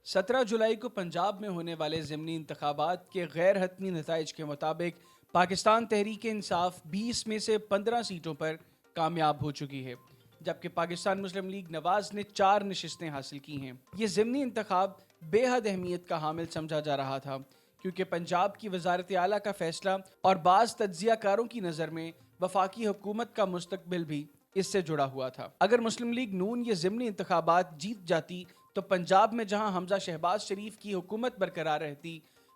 17 जुलाई को पंजाब में होने वाले ضمنی इंतखाबात के गैर हतमी नताइज के मुताबिक पाकिस्तान तहरीक इंसाफ 20 में से 15 सीटों पर कामयाब हो चुकी है, जबकि पाकिस्तान मुस्लिम लीग नवाज ने 4 नशिस्तें हासिल की हैं। ये ज़मनी इंतखाब बेहद अहमियत का हामिल समझा जा रहा था, क्योंकि पंजाब की वजारत आला का फैसला और बाज़ तज्ज़ियाकारों की नज़र में वफाकी हुकूमत का मुस्तकबिल भी इससे जुड़ा हुआ था। अगर मुस्लिम लीग नून ये ज़मनी इंतखाबात जीत जाती तो पंजाब में जहां हमजा शहबाज शरीफ की हुकूमत बरकरार रहती,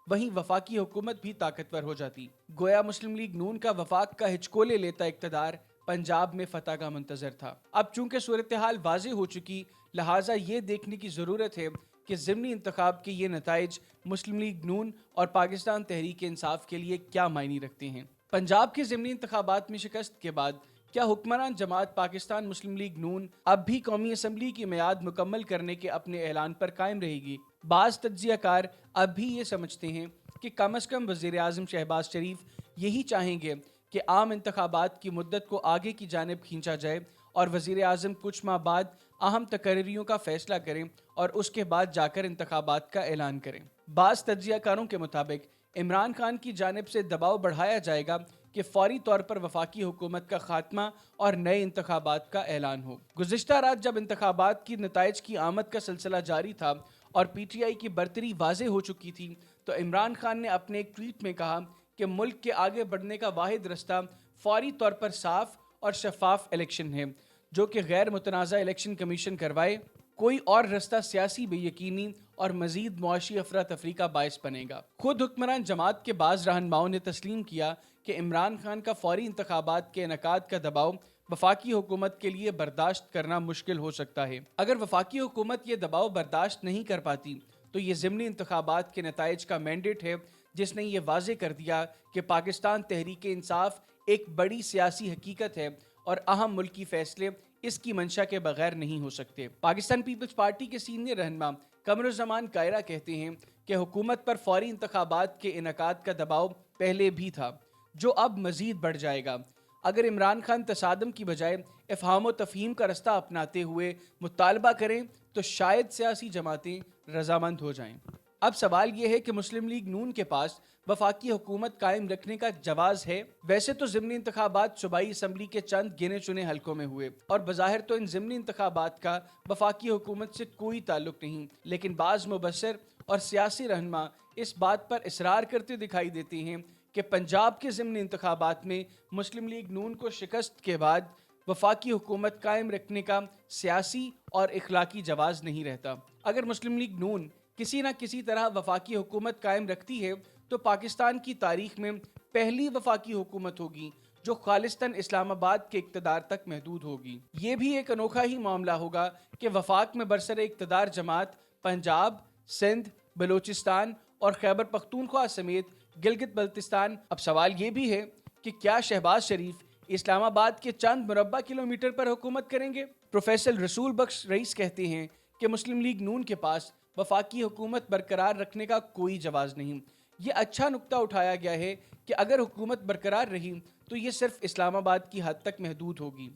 वहीं वफाकी हुकूमत भी ताकतवर हो जाती। गोया मुस्लिम लीग नून का वफाक का हिचकोले लेता इक़्तिदार पंजाब में फतह का मुंतजर था। अब चूंकि सूरत हाल वाज़ेह हो चुकी, लिहाजा ये देखने की ज़रूरत है कि ज़मनी इंतखाब के ये नताइज मुस्लिम लीग नून और पाकिस्तान तहरीक इंसाफ के लिए क्या मायने रखते हैं। पंजाब के ज़मनी इंतखाबात में शिकस्त के बाद क्या हुक्मरान जमात पाकिस्तान मुस्लिम लीग नून अब भी कौमी असम्बली की मियाद मुकम्मल करने के अपने ऐलान पर कायम रहेगी? बाज़ तज्ज़ियाकार अब भी ये समझते हैं कि कम अज़ कम वज़ीर आज़म शहबाज शरीफ यही चाहेंगे कि आम इंतखाबात की मुद्दत को आगे की जानिब खींचा जाए और वज़ीर आज़म कुछ माह बाद अहम तकरीरियों का फैसला करें और उसके बाद जाकर इंतखाबात का ऐलान करें। बाज़ तज्ज़ियाकारों के मुताबिक इमरान खान की जानिब से दबाव बढ़ाया जाएगा कि फौरी तौर पर वफाकी हुकूमत का खात्मा और नए इंतखाबात का ऐलान हो। गुज़िश्ता रात जब इंतखाबात की नताइज की आमद का सिलसिला जारी था और PTI की बरतरी वाज़ेह हो चुकी थी, तो इमरान खान ने अपने एक ट्वीट में कहा कि मुल्क के आगे बढ़ने का वाहिद रास्ता फौरी तौर पर साफ और शफाफ इलेक्शन है, जो कि गैर मुतनाज़ा इलेक्शन कमीशन करवाए। कोई और रास्ता सियासी बेयकीनी और मजीद मुआशी अफरा तफरी का बायस बनेगा। खुद हुक्मरान जमात के बाज़ रहनुमाओं ने तस्लीम किया कि इमरान खान का फौरी इंतखाबात के इनेकाद का दबाव वफाकी हुकूमत के लिए बर्दाश्त करना मुश्किल हो सकता है। अगर वफाकी हुकूमत ये दबाव बर्दाश्त नहीं कर पाती तो ये ज़मनी इंतखाबात के नताइज का मैंडेट है, जिसने ये वाज़ेह कर दिया कि पाकिस्तान तहरीक इंसाफ एक बड़ी सियासी हकीकत है और अहम मुल्की फैसले इसकी मंशा के बगैर नहीं हो सकते। पाकिस्तान पीपल्स पार्टी के सीनियर रहनुमा कमरुज़्ज़मान कायरा कहते हैं कि हुकूमत पर फौरी इंतखाबात के इनेकाद का दबाव पहले भी था, जो अब मजीद बढ़ जाएगा। अगर इमरान खान तसादम की बजाय इफ़हाम व तफ़हीम का रास्ता अपनाते हुए मुतालबा करें तो शायद सियासी जमातें रजामंद हो जाएं। अब सवाल यह है कि मुस्लिम लीग नून के पास वफाकी हुकूमत कायम रखने का जवाज़ है। वैसे तो ज़मनी इंतखाबात सूबाई असम्बली के चंद गिने चुने हलकों में हुए और बज़ाहिर तो इन ज़मनी इंतखाबात का वफाकी हुकूमत से कोई ताल्लुक नहीं, लेकिन बाज़ मुबस्सिर और सियासी रहनुमा इस बात पर इसरार करते दिखाई देते हैं कि पंजाब के ज़मनी इंतखाबात में मुस्लिम लीग नून को शिकस्त के बाद वफाकी हुकूमत कायम रखने का सियासी और इखलाकी जवाज़ नहीं रहता। अगर मुस्लिम लीग नून किसी न किसी तरह वफाकी हुकूमत कायम रखती है तो पाकिस्तान की तारीख में पहली वफाकी हुकूमत होगी जो खालिस्तान इस्लामाबाद के इक़्तिदार तक महदूद होगी। ये भी एक अनोखा ही मामला होगा कि वफाक में बरसर इक़्तिदार जमात पंजाब, सिंध, बलूचिस्तान और खैबर पख्तूनख्वा समेत गिलगित बल्तिस्तान। अब सवाल ये भी है कि क्या शहबाज शरीफ इस्लामाबाद के चंद मुरब्बा किलोमीटर पर हुकूमत करेंगे? प्रोफेसर रसूल बख्श रईस कहते हैं कि मुस्लिम लीग नून के पास वफाकी हुकूमत बरकरार रखने का कोई जवाज़ नहीं। ये अच्छा नुक्ता उठाया गया है कि अगर हुकूमत बरकरार रही तो ये सिर्फ इस्लामाबाद की हद तक महदूद होगी।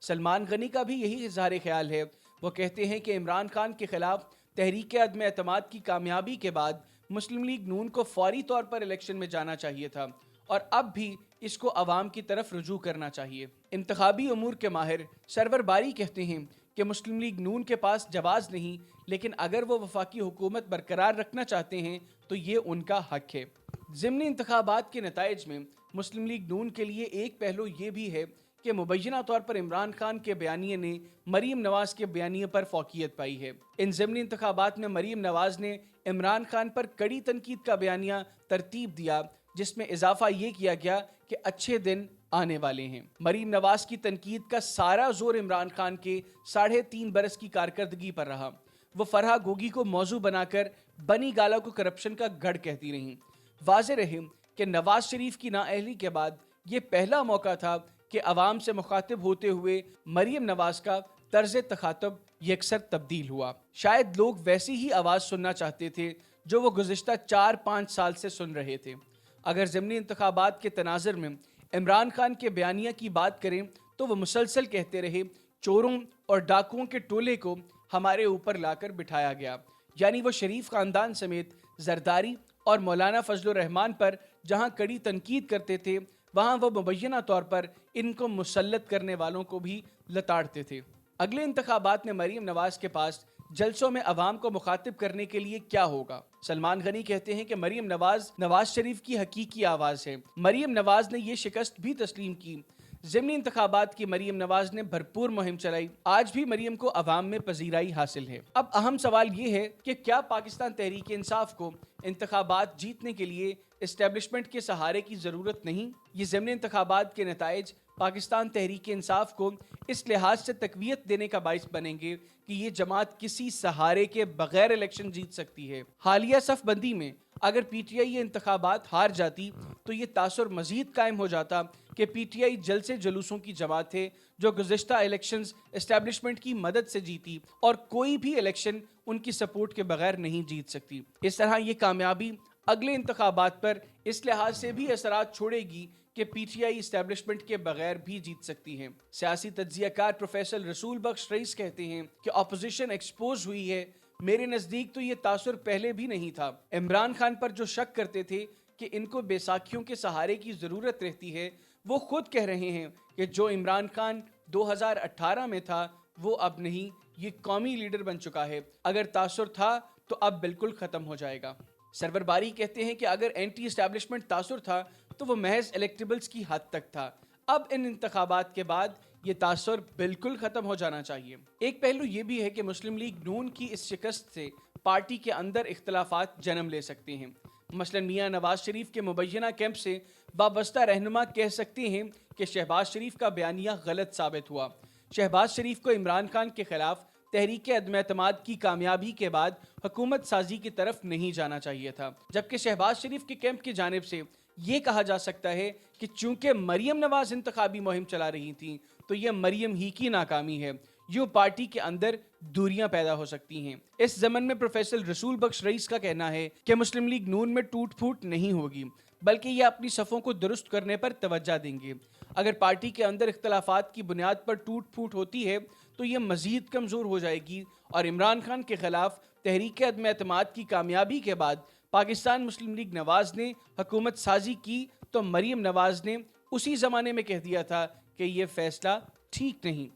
सलमान गनी का भी यही इज़हार ख्याल है। वो कहते हैं कि इमरान खान के खिलाफ तहरीक अदम एतमाद की कामयाबी के बाद मुस्लिम लीग नून को फौरी तौर पर इलेक्शन में जाना चाहिए था और अब भी इसको अवाम की तरफ रुजू करना चाहिए। इंतखाबी अमूर के माहिर सरवर बारी कहते हैं कि मुस्लिम लीग नून के पास जवाज़ नहीं, लेकिन अगर वो वफाकी हुकूमत बरकरार रखना चाहते हैं तो ये उनका हक है। ज़मनी इंतखाबात के नताइज में मुस्लिम लीग नून के लिए एक पहलू ये भी है कि मुबैना तौर पर इमरान खान के बयानिए ने मरीम नवाज के बयानिए पर फौकियत पाई है। इन ज़मनी इंतखाबात में मरीम नवाज ने इमरान खान पर कड़ी तनकीद का बयानिया तरतीब दिया, जिसमें इजाफा ये किया गया कि अच्छे दिन आने वाले हैं। मरीम नवाज की तनकीद का सारा जोर इमरान खान के 3.5 बरस की कारकर्दगी पर रहा। वो फरहा गोगी को मौजू बनाकर बनी गाला को करप्शन का गढ़ कहती रहीं। वाज़ेह रहे कि नवाज शरीफ की नाअहली के बाद ये पहला मौका था कि अवाम से मुखातिब होते हुए मरीम नवाज का तर्ज तखातब यकसर तब्दील हुआ। शायद लोग वैसी ही आवाज़ सुनना चाहते थे जो वो गुज़िश्ता 4-5 साल से सुन रहे थे। अगर ज़मनी इंतखाबात के तनाज़ुर में इमरान खान के बयानिया की बात करें तो वो मुसलसल कहते रहे, चोरों और डाकुओं के टोले को हमारे ऊपर लाकर बिठाया गया। یعنی وہ شریف خاندان سمیت زرداری اور مولانا فضل الرحمان پر جہاں کڑی تنقید کرتے تھے وہاں وہ مبینہ طور پر ان کو مسلط کرنے والوں کو بھی لتاڑتے تھے۔ اگلے انتخابات میں مریم نواز کے پاس جلسوں میں عوام کو مخاطب کرنے کے لیے کیا ہوگا؟ سلمان غنی کہتے ہیں کہ مریم نواز شریف کی حقیقی آواز ہے۔ مریم نواز نے یہ شکست بھی تسلیم کی۔ ضمنی انتخابات کی مریم نواز نے بھرپور مہم چلائی۔ آج بھی مریم کو عوام میں پذیرائی حاصل ہے۔ اب اہم سوال یہ ہے کہ کیا پاکستان تحریک انصاف کو انتخابات جیتنے کے لیے اسٹیبلشمنٹ کے سہارے کی ضرورت نہیں؟ یہ ضمنی انتخابات کے نتائج پاکستان تحریک انصاف کو اس لحاظ سے تقویت دینے کا باعث بنیں گے کہ یہ جماعت کسی سہارے کے بغیر الیکشن جیت سکتی ہے۔ حالیہ صف بندی میں اگر پی ٹی آئی یہ انتخابات ہار جاتی تو یہ تاثر مزید قائم ہو جاتا کہ پی ٹی آئی جلسے جلوسوں کی جماعت ہے جو گزشتہ الیکشنز اسٹیبلشمنٹ کی مدد سے جیتی اور کوئی بھی الیکشن ان کی سپورٹ کے بغیر نہیں جیت سکتی۔ اس طرح یہ کامیابی اگلے انتخابات پر اس لحاظ سے بھی اثرات چھوڑے گی کہ پی ٹی آئی اسٹیبلشمنٹ کے بغیر بھی جیت سکتی ہے۔ سیاسی تجزیہ کار پروفیسر رسول بخش رئیس کہتے ہیں کہ اپوزیشن ایکسپوز ہوئی ہے۔ میرے نزدیک تو یہ تاثر پہلے بھی نہیں تھا۔ عمران خان پر جو شک کرتے تھے کہ ان کو بیساکھیوں کے سہارے کی ضرورت رہتی ہے، وہ خود کہہ رہے ہیں کہ جو عمران خان 2018 میں تھا وہ اب نہیں، یہ قومی لیڈر بن چکا ہے۔ اگر تاثر تھا تو اب بالکل ختم ہو جائے گا۔ سرور باری کہتے ہیں کہ اگر اینٹی اسٹیبلشمنٹ تاثر تھا تو وہ محض الیکٹیبلز کی حد تک تھا۔ اب ان انتخابات کے بعد یہ تاثر بالکل ختم ہو جانا چاہیے۔ ایک پہلو یہ بھی ہے کہ مسلم لیگ نون کی اس شکست سے پارٹی کے اندر اختلافات جنم لے سکتے ہیں۔ مثلا میاں نواز شریف کے مبینہ کیمپ سے وابستہ رہنما کہہ سکتے ہیں کہ شہباز شریف کا بیانیہ غلط ثابت ہوا۔ شہباز شریف کو عمران خان کے خلاف تحریک عدم اعتماد کی کامیابی کے بعد حکومت سازی کی طرف نہیں جانا چاہیے تھا، جبکہ شہباز شریف کے کیمپ کی جانب سے یہ کہا جا سکتا ہے کہ چونکہ مریم نواز انتخابی مہم چلا رہی تھیں تو یہ مریم ہی کی ناکامی ہے، یوں پارٹی کے اندر دوریاں پیدا ہو سکتی ہیں۔ اس ضمن میں پروفیسر رسول بخش رئیس کا کہنا ہے کہ مسلم لیگ نون میں ٹوٹ پھوٹ نہیں ہوگی، بلکہ یہ اپنی صفوں کو درست کرنے پر توجہ دیں گے۔ اگر پارٹی کے اندر اختلافات کی بنیاد پر ٹوٹ پھوٹ ہوتی ہے تو یہ مزید کمزور ہو جائے گی، اور عمران خان کے خلاف تحریک عدم اعتماد کی کامیابی کے بعد پاکستان مسلم لیگ نواز نے حکومت سازی کی تو مریم نواز نے اسی زمانے میں کہہ دیا تھا کہ یہ فیصلہ ٹھیک نہیں۔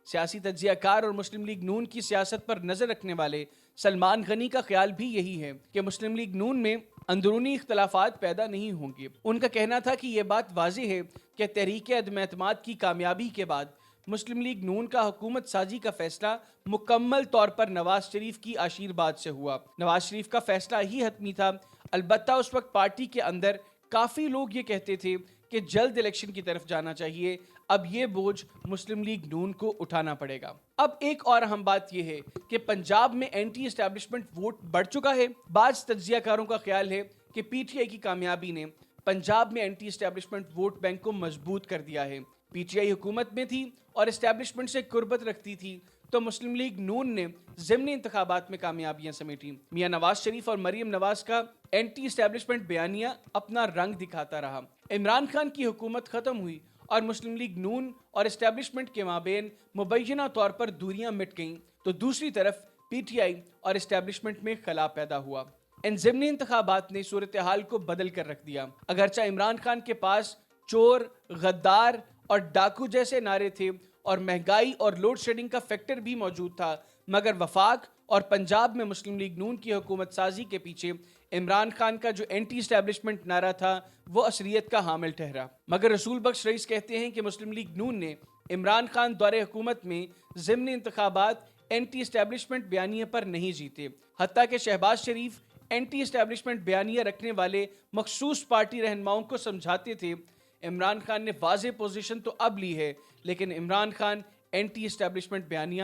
سیاسی تجزیہ کار اور مسلم لیگ نون کی سیاست پر نظر رکھنے والے سلمان غنی کا خیال بھی یہی ہے کہ مسلم لیگ نون میں اندرونی اختلافات پیدا نہیں ہوں گے۔ ان کا کہنا تھا کہ یہ بات واضح ہے کہ تحریک عدم اعتماد کی کامیابی کے بعد مسلم لیگ نون کا حکومت سازی کا فیصلہ مکمل طور پر نواز شریف کی آشیرواد سے ہوا۔ نواز شریف کا فیصلہ ہی حتمی تھا، البتہ اس وقت پارٹی کے اندر کافی لوگ یہ کہتے تھے کہ جلد الیکشن کی طرف جانا چاہیے۔ اب یہ بوجھ مسلم لیگ نون کو اٹھانا پڑے گا۔ اب ایک اور اہم بات یہ ہے کہ پنجاب میں اینٹی اسٹیبلشمنٹ ووٹ بڑھ چکا ہے۔ بعض تجزیہ کاروں کا خیال ہے کہ پی ٹی آئی کی کامیابی نے پنجاب میں اینٹی اسٹیبلشمنٹ ووٹ بینک کو مضبوط کر دیا ہے۔ پی ٹی آئی حکومت میں تھی اور اسٹیبلشمنٹ سے قربت رکھتی تھی تو مسلم لیگ نون نے ضمنی انتخابات میں کامیابیاں سمیٹیں۔ میاں نواز شریف اور مریم نواز کا اینٹی اسٹیبلشمنٹ بیانیہ اپنا رنگ دکھاتا رہا۔ عمران خان کی حکومت ختم ہوئی اور مسلم لیگ نون اور اسٹیبلشمنٹ کے مابین مبینہ طور پر دوریاں مٹ گئیں تو دوسری طرف پی ٹی آئی اور اسٹیبلشمنٹ میں خلا پیدا ہوا۔ ان ضمنی انتخابات نے صورتحال کو بدل کر رکھ دیا۔ اگرچہ عمران خان کے پاس چور، غدار اور ڈاکو جیسے نعرے تھے اور مہنگائی اور لوڈ شیڈنگ کا فیکٹر بھی موجود تھا، مگر وفاق اور پنجاب میں مسلم لیگ نون کی حکومت سازی کے پیچھے عمران خان کا جو اینٹی اسٹیبلشمنٹ نعرہ تھا وہ اثریت کا حامل ٹھہرا۔ مگر رسول بخش رئیس کہتے ہیں کہ مسلم لیگ نون نے عمران خان دور حکومت میں ضمنی انتخابات اینٹی اسٹیبلشمنٹ بیانیے پر نہیں جیتے، حتیٰ کہ شہباز شریف اینٹی اسٹیبلشمنٹ بیانیہ رکھنے والے مخصوص پارٹی رہنماؤں کو سمجھاتے تھے۔ عمران خان نے واضح پوزیشن تو اب لی ہے، لیکن عمران خان اینٹی اسٹیبلشمنٹ بیانیہ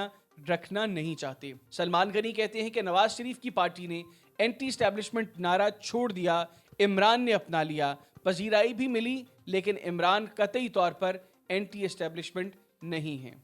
رکھنا نہیں چاہتے۔ سلمان غنی کہتے ہیں کہ نواز شریف کی پارٹی نے اینٹی اسٹیبلشمنٹ نعرہ چھوڑ دیا، عمران نے اپنا لیا، پذیرائی بھی ملی، لیکن عمران قطعی طور پر اینٹی اسٹیبلشمنٹ نہیں ہے۔